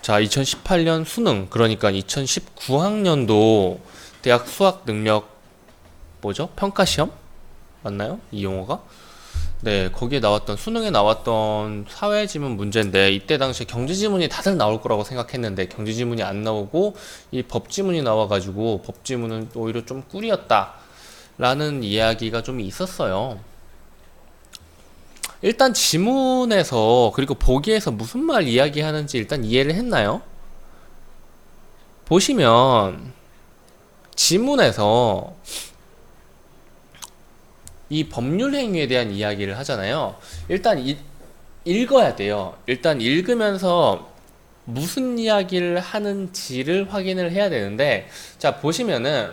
자, 2018년 수능, 그러니까 2019학년도 대학 수학 능력 뭐죠? 평가시험? 맞나요? 이 용어가? 네, 거기에 나왔던 수능에 나왔던 사회지문 문제인데 이때 당시에 경제지문이 다들 나올 거라고 생각했는데 경제지문이 안 나오고 이 법지문이 나와가지고 법지문은 오히려 좀 꿀이었다 라는 이야기가 좀 있었어요. 일단 지문에서 그리고 보기에서 무슨 말 이야기하는지 일단 이해를 했나요? 보시면 지문에서 이 법률 행위에 대한 이야기를 하잖아요. 일단 읽어야 돼요. 일단 읽으면서 무슨 이야기를 하는지를 확인을 해야 되는데, 자, 보시면은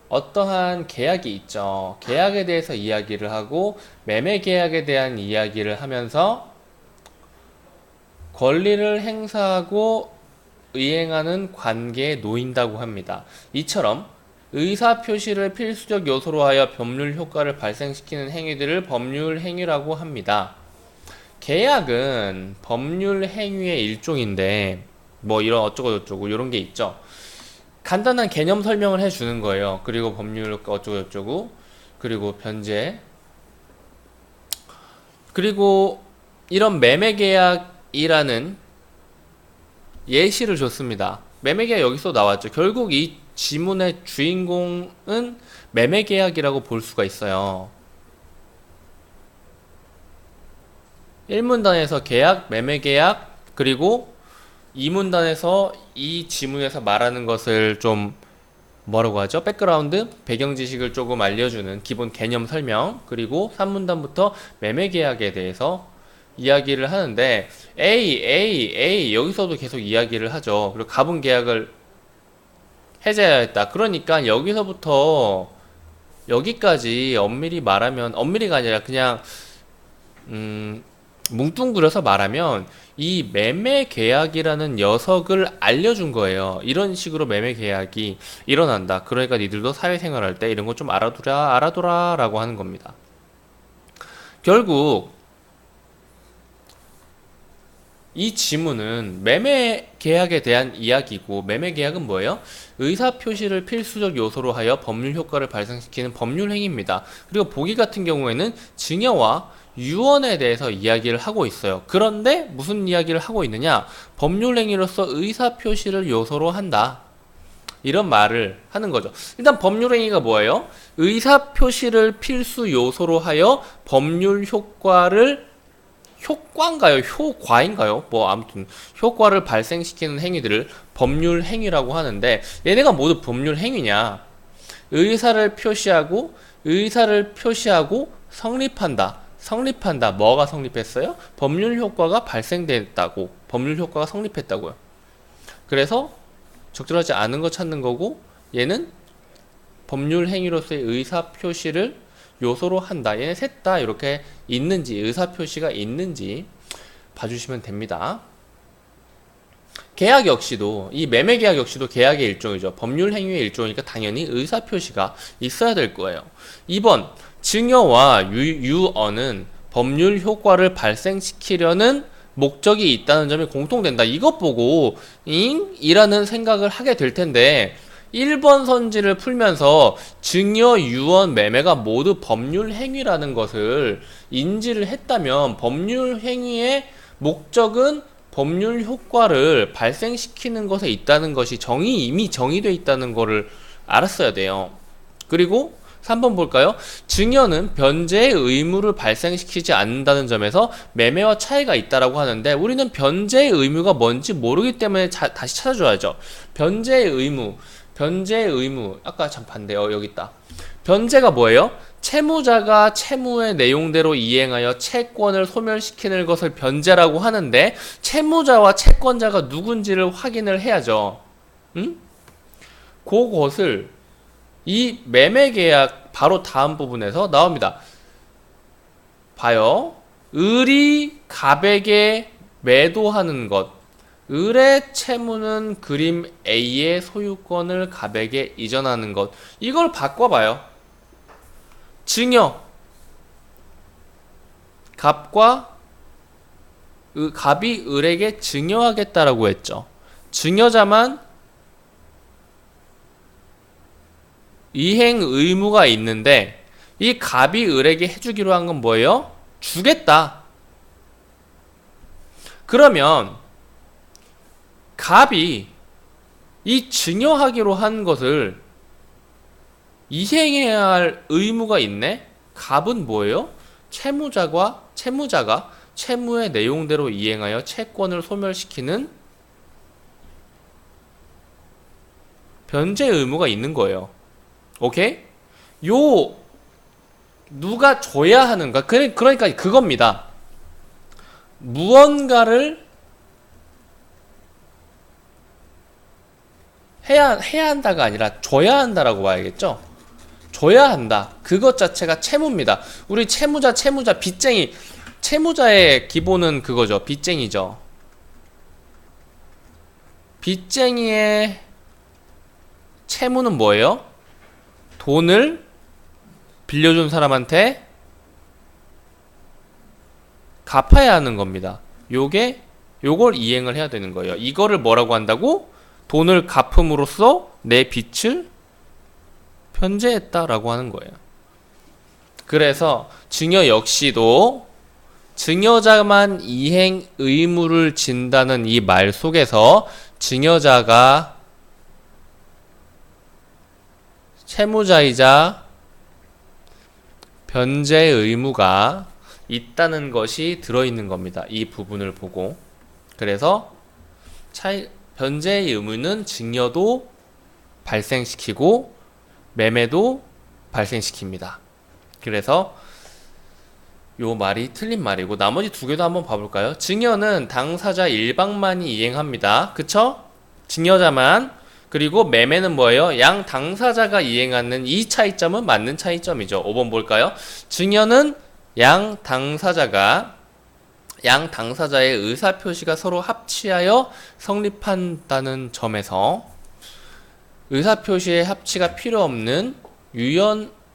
어떠한 계약이 있죠. 계약에 대해서 이야기를 하고 매매 계약에 대한 이야기를 하면서 권리를 행사하고 이행하는 관계에 놓인다고 합니다. 이처럼 의사표시를 필수적 요소로 하여 법률 효과를 발생시키는 행위들을 법률 행위라고 합니다. 계약은 법률 행위의 일종인데 뭐 이런 어쩌고저쩌고 이런 게 있죠. 간단한 개념 설명을 해주는 거예요. 그리고 법률 효과 어쩌고저쩌고 그리고 변제 그리고 이런 매매계약이라는 예시를 줬습니다. 매매계약 여기서 나왔죠. 결국 이 지문의 주인공은 매매계약이라고 볼 수가 있어요. 1문단에서 계약, 매매계약, 그리고 2문단에서 이 지문에서 말하는 것을 좀 뭐라고 하죠? 백그라운드, 배경 지식을 조금 알려주는 기본 개념 설명, 그리고 3문단부터 매매계약에 대해서 이야기를 하는데 A 여기서도 계속 이야기를 하죠. 그리고 가분 계약을 해제해야 했다. 그러니까 여기서부터 여기까지 엄밀히 말하면 엄밀히가 아니라 그냥 뭉뚱그려서 말하면 이 매매 계약이라는 녀석을 알려준 거예요. 이런 식으로 매매 계약이 일어난다. 그러니까 니들도 사회생활할 때 이런 거 좀 알아둬라 라고 하는 겁니다. 결국 이 지문은 매매 계약에 대한 이야기고, 매매 계약은 뭐예요? 의사 표시를 필수적 요소로 하여 법률 효과를 발생시키는 법률 행위입니다. 그리고 보기 같은 경우에는 증여와 유언에 대해서 이야기를 하고 있어요. 그런데 무슨 이야기를 하고 있느냐? 법률 행위로서 의사 표시를 요소로 한다. 이런 말을 하는 거죠. 일단 법률 행위가 뭐예요? 의사 표시를 필수 요소로 하여 법률 효과를 효과인가요? 효과인가요? 뭐 아무튼 효과를 발생시키는 행위들을 법률 행위라고 하는데 얘네가 모두 법률 행위냐? 의사를 표시하고 성립한다. 뭐가 성립했어요? 법률 효과가 발생됐다고. 법률 효과가 성립했다고요. 그래서 적절하지 않은 거 찾는 거고 얘는 법률 행위로서의 의사 표시를 요소로 한다. 얘네 셋 다 이렇게 있는지 의사표시가 있는지 봐주시면 됩니다. 계약 역시도 이 매매 계약 역시도 계약의 일종이죠. 법률 행위의 일종이니까 당연히 의사표시가 있어야 될 거예요. 2번 증여와 유언은 법률 효과를 발생시키려는 목적이 있다는 점이 공통된다. 이것 보고 이라는 생각을 하게 될 텐데 1번 선지를 풀면서 증여, 유언, 매매가 모두 법률 행위라는 것을 인지를 했다면 법률 행위의 목적은 법률 효과를 발생시키는 것에 있다는 것이 이미 정의되어 있다는 것을 알았어야 돼요. 그리고 3번 볼까요? 증여는 변제의 의무를 발생시키지 않는다는 점에서 매매와 차이가 있다라고 하는데 우리는 변제의 의무가 뭔지 모르기 때문에 다시 찾아줘야죠. 변제의 의무 아까 참 반대요. 여기 있다. 변제가 뭐예요? 채무자가 채무의 내용대로 이행하여 채권을 소멸시키는 것을 변제라고 하는데 채무자와 채권자가 누군지를 확인을 해야죠. 응? 그것을 이 매매계약 바로 다음 부분에서 나옵니다. 봐요. 을이 갑에게 매도하는 것. 을의 채무는 그림 A의 소유권을 갑에게 이전하는 것. 이걸 바꿔봐요. 증여. 갑이 을에게 증여하겠다라고 했죠. 증여자만 이행 의무가 있는데 이 갑이 을에게 해주기로 한 건 뭐예요? 주겠다. 그러면 갑이 이 증여하기로 한 것을 이행해야 할 의무가 있네? 갑은 뭐예요? 채무자가 채무의 내용대로 이행하여 채권을 소멸시키는 변제 의무가 있는 거예요. 오케이? 요 누가 줘야 하는가? 그러니까 그겁니다. 무언가를 해야 한다가 아니라 줘야 한다라고 봐야겠죠? 줘야 한다. 그것 자체가 채무입니다. 우리 채무자, 빚쟁이. 채무자의 기본은 그거죠. 빚쟁이죠. 빚쟁이의 채무는 뭐예요? 돈을 빌려준 사람한테 갚아야 하는 겁니다. 요걸 이행을 해야 되는 거예요. 이거를 뭐라고 한다고? 돈을 갚음으로써 내 빚을 변제했다라고 하는 거예요. 그래서 증여 역시도 증여자만 이행 의무를 진다는 이 말 속에서 증여자가 채무자이자 변제 의무가 있다는 것이 들어있는 겁니다. 이 부분을 보고. 그래서 변제의 의무는 증여도 발생시키고 매매도 발생시킵니다. 그래서 요 말이 틀린 말이고 나머지 두 개도 한번 봐볼까요? 증여는 당사자 일방만이 이행합니다. 그쵸? 증여자만. 그리고 매매는 뭐예요? 양 당사자가 이행하는 이 차이점은 맞는 차이점이죠. 5번 볼까요? 증여는 양 당사자의 의사표시가 서로 합치하여 성립한다는 점에서 의사표시의 합치가 필요 없는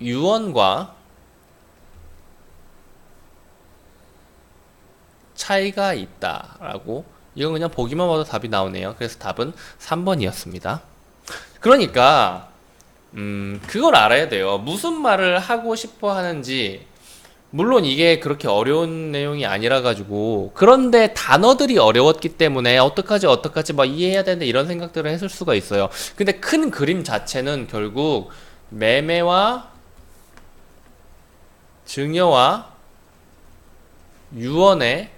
유언과 차이가 있다라고. 이건 그냥 보기만 봐도 답이 나오네요. 그래서 답은 3번이었습니다. 그러니까 그걸 알아야 돼요. 무슨 말을 하고 싶어 하는지. 물론 이게 그렇게 어려운 내용이 아니라 가지고, 그런데 단어들이 어려웠기 때문에 어떡하지 막 이해해야 되는데 이런 생각들을 했을 수가 있어요. 근데 큰 그림 자체는 결국 매매와 증여와 유언의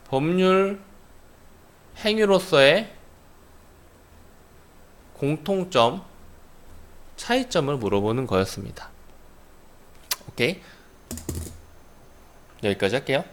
법률 행위로서의 공통점, 차이점을 물어보는 거였습니다. 오케이? 여기까지 할게요.